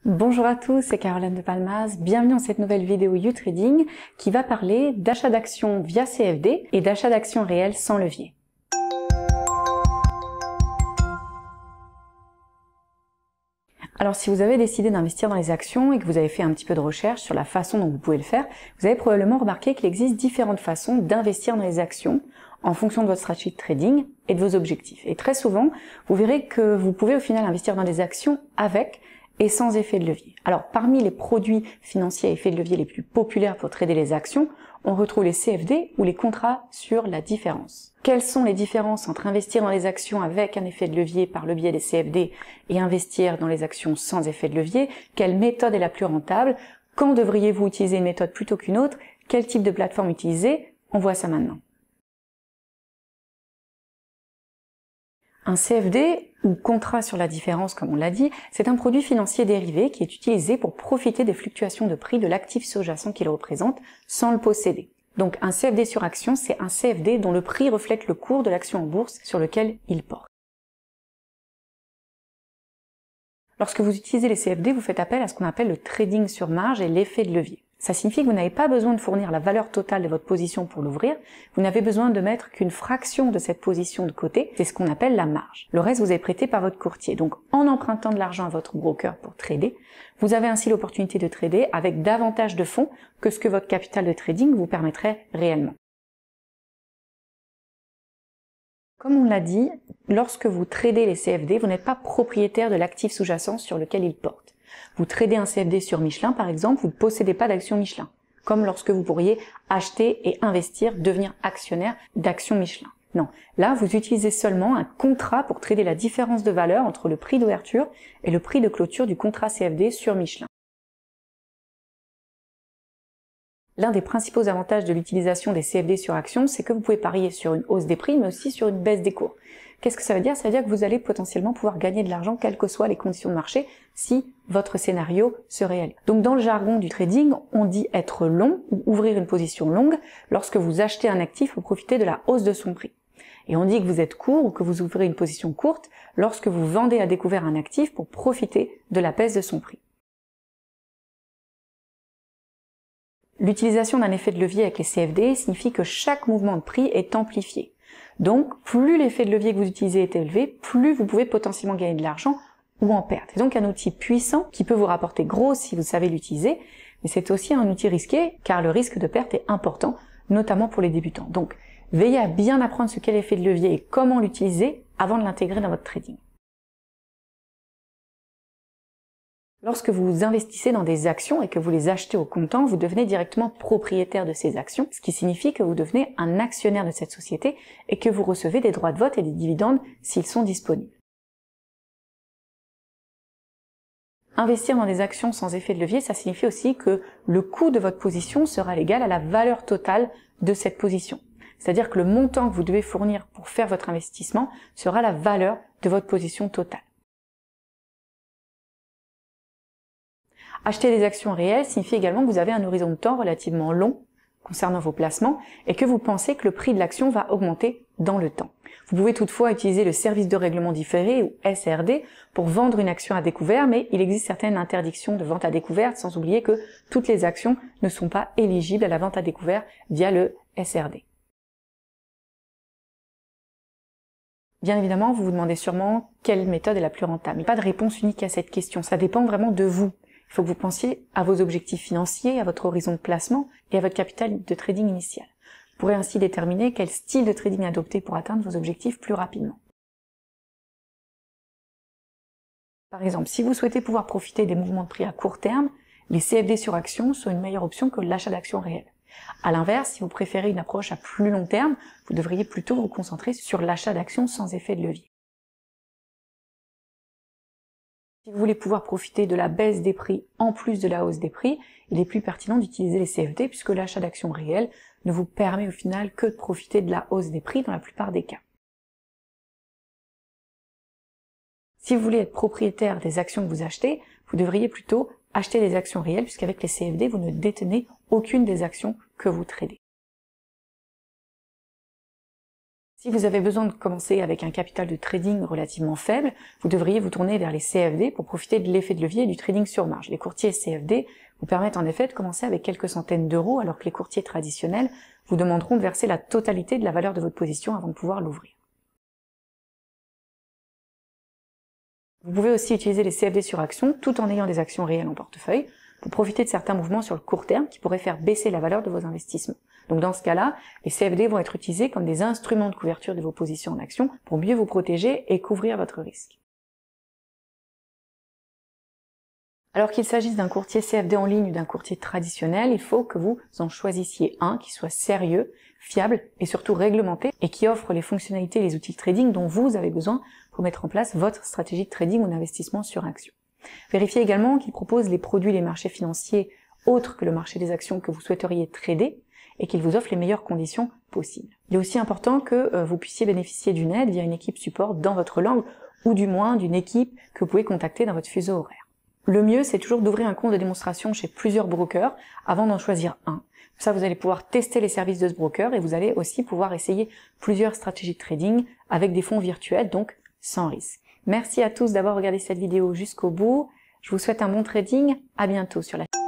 Bonjour à tous, c'est Caroline de Palmas. Bienvenue dans cette nouvelle vidéo YouTrading qui va parler d'achat d'actions via CFD et d'achat d'actions réelles sans levier. Alors si vous avez décidé d'investir dans les actions et que vous avez fait un petit peu de recherche sur la façon dont vous pouvez le faire, vous avez probablement remarqué qu'il existe différentes façons d'investir dans les actions en fonction de votre stratégie de trading et de vos objectifs. Et très souvent, vous verrez que vous pouvez au final investir dans des actions avec et sans effet de levier. Alors parmi les produits financiers à effet de levier les plus populaires pour trader les actions, on retrouve les CFD ou les contrats sur la différence. Quelles sont les différences entre investir dans les actions avec un effet de levier par le biais des CFD et investir dans les actions sans effet de levier? Quelle méthode est la plus rentable? Quand devriez-vous utiliser une méthode plutôt qu'une autre? Quel type de plateforme utiliser? On voit ça maintenant. Un CFD, ou contrat sur la différence comme on l'a dit, c'est un produit financier dérivé qui est utilisé pour profiter des fluctuations de prix de l'actif sous-jacent qu'il représente sans le posséder. Donc un CFD sur action, c'est un CFD dont le prix reflète le cours de l'action en bourse sur lequel il porte. Lorsque vous utilisez les CFD, vous faites appel à ce qu'on appelle le trading sur marge et l'effet de levier. Ça signifie que vous n'avez pas besoin de fournir la valeur totale de votre position pour l'ouvrir, vous n'avez besoin de mettre qu'une fraction de cette position de côté, c'est ce qu'on appelle la marge. Le reste vous est prêté par votre courtier. Donc en empruntant de l'argent à votre broker pour trader, vous avez ainsi l'opportunité de trader avec davantage de fonds que ce que votre capital de trading vous permettrait réellement. Comme on l'a dit, lorsque vous tradez les CFD, vous n'êtes pas propriétaire de l'actif sous-jacent sur lequel ils portent. Vous tradez un CFD sur Michelin, par exemple, vous ne possédez pas d'action Michelin, comme lorsque vous pourriez acheter et investir, devenir actionnaire d'actions Michelin. Non, là, vous utilisez seulement un contrat pour trader la différence de valeur entre le prix d'ouverture et le prix de clôture du contrat CFD sur Michelin. L'un des principaux avantages de l'utilisation des CFD sur actions, c'est que vous pouvez parier sur une hausse des prix, mais aussi sur une baisse des cours. Qu'est-ce que ça veut dire? Ça veut dire que vous allez potentiellement pouvoir gagner de l'argent, quelles que soient les conditions de marché, si votre scénario se réalise. Donc dans le jargon du trading, on dit être long ou ouvrir une position longue lorsque vous achetez un actif pour profiter de la hausse de son prix. Et on dit que vous êtes court ou que vous ouvrez une position courte lorsque vous vendez à découvert un actif pour profiter de la baisse de son prix. L'utilisation d'un effet de levier avec les CFD signifie que chaque mouvement de prix est amplifié. Donc, plus l'effet de levier que vous utilisez est élevé, plus vous pouvez potentiellement gagner de l'argent ou en perdre. C'est donc un outil puissant qui peut vous rapporter gros si vous savez l'utiliser, mais c'est aussi un outil risqué car le risque de perte est important, notamment pour les débutants. Donc, veillez à bien apprendre ce qu'est l'effet de levier et comment l'utiliser avant de l'intégrer dans votre trading. Lorsque vous investissez dans des actions et que vous les achetez au comptant, vous devenez directement propriétaire de ces actions, ce qui signifie que vous devenez un actionnaire de cette société et que vous recevez des droits de vote et des dividendes s'ils sont disponibles. Investir dans des actions sans effet de levier, ça signifie aussi que le coût de votre position sera égal à la valeur totale de cette position. C'est-à-dire que le montant que vous devez fournir pour faire votre investissement sera la valeur de votre position totale. Acheter des actions réelles signifie également que vous avez un horizon de temps relativement long concernant vos placements et que vous pensez que le prix de l'action va augmenter dans le temps. Vous pouvez toutefois utiliser le service de règlement différé ou SRD pour vendre une action à découvert, mais il existe certaines interdictions de vente à découvert, sans oublier que toutes les actions ne sont pas éligibles à la vente à découvert via le SRD. Bien évidemment, vous vous demandez sûrement quelle méthode est la plus rentable. Il n'y a pas de réponse unique à cette question, ça dépend vraiment de vous. Il faut que vous pensiez à vos objectifs financiers, à votre horizon de placement et à votre capital de trading initial. Vous pourrez ainsi déterminer quel style de trading adopter pour atteindre vos objectifs plus rapidement. Par exemple, si vous souhaitez pouvoir profiter des mouvements de prix à court terme, les CFD sur actions sont une meilleure option que l'achat d'actions réelles. À l'inverse, si vous préférez une approche à plus long terme, vous devriez plutôt vous concentrer sur l'achat d'actions sans effet de levier. Si vous voulez pouvoir profiter de la baisse des prix en plus de la hausse des prix, il est plus pertinent d'utiliser les CFD puisque l'achat d'actions réelles ne vous permet au final que de profiter de la hausse des prix dans la plupart des cas. Si vous voulez être propriétaire des actions que vous achetez, vous devriez plutôt acheter des actions réelles puisqu'avec les CFD, vous ne détenez aucune des actions que vous tradez. Si vous avez besoin de commencer avec un capital de trading relativement faible, vous devriez vous tourner vers les CFD pour profiter de l'effet de levier et du trading sur marge. Les courtiers CFD vous permettent en effet de commencer avec quelques centaines d'euros, alors que les courtiers traditionnels vous demanderont de verser la totalité de la valeur de votre position avant de pouvoir l'ouvrir. Vous pouvez aussi utiliser les CFD sur actions tout en ayant des actions réelles en portefeuille pour profiter de certains mouvements sur le court terme qui pourraient faire baisser la valeur de vos investissements. Donc dans ce cas-là, les CFD vont être utilisés comme des instruments de couverture de vos positions en actions pour mieux vous protéger et couvrir votre risque. Alors qu'il s'agisse d'un courtier CFD en ligne ou d'un courtier traditionnel, il faut que vous en choisissiez un qui soit sérieux, fiable et surtout réglementé et qui offre les fonctionnalités et les outils de trading dont vous avez besoin pour mettre en place votre stratégie de trading ou d'investissement sur actions. Vérifiez également qu'il propose les produits des marchés financiers autres que le marché des actions que vous souhaiteriez trader et qu'il vous offre les meilleures conditions possibles. Il est aussi important que vous puissiez bénéficier d'une aide via une équipe support dans votre langue ou du moins d'une équipe que vous pouvez contacter dans votre fuseau horaire. Le mieux, c'est toujours d'ouvrir un compte de démonstration chez plusieurs brokers avant d'en choisir un. Ça, vous allez pouvoir tester les services de ce broker et vous allez aussi pouvoir essayer plusieurs stratégies de trading avec des fonds virtuels, donc sans risque. Merci à tous d'avoir regardé cette vidéo jusqu'au bout. Je vous souhaite un bon trading. À bientôt sur la chaîne.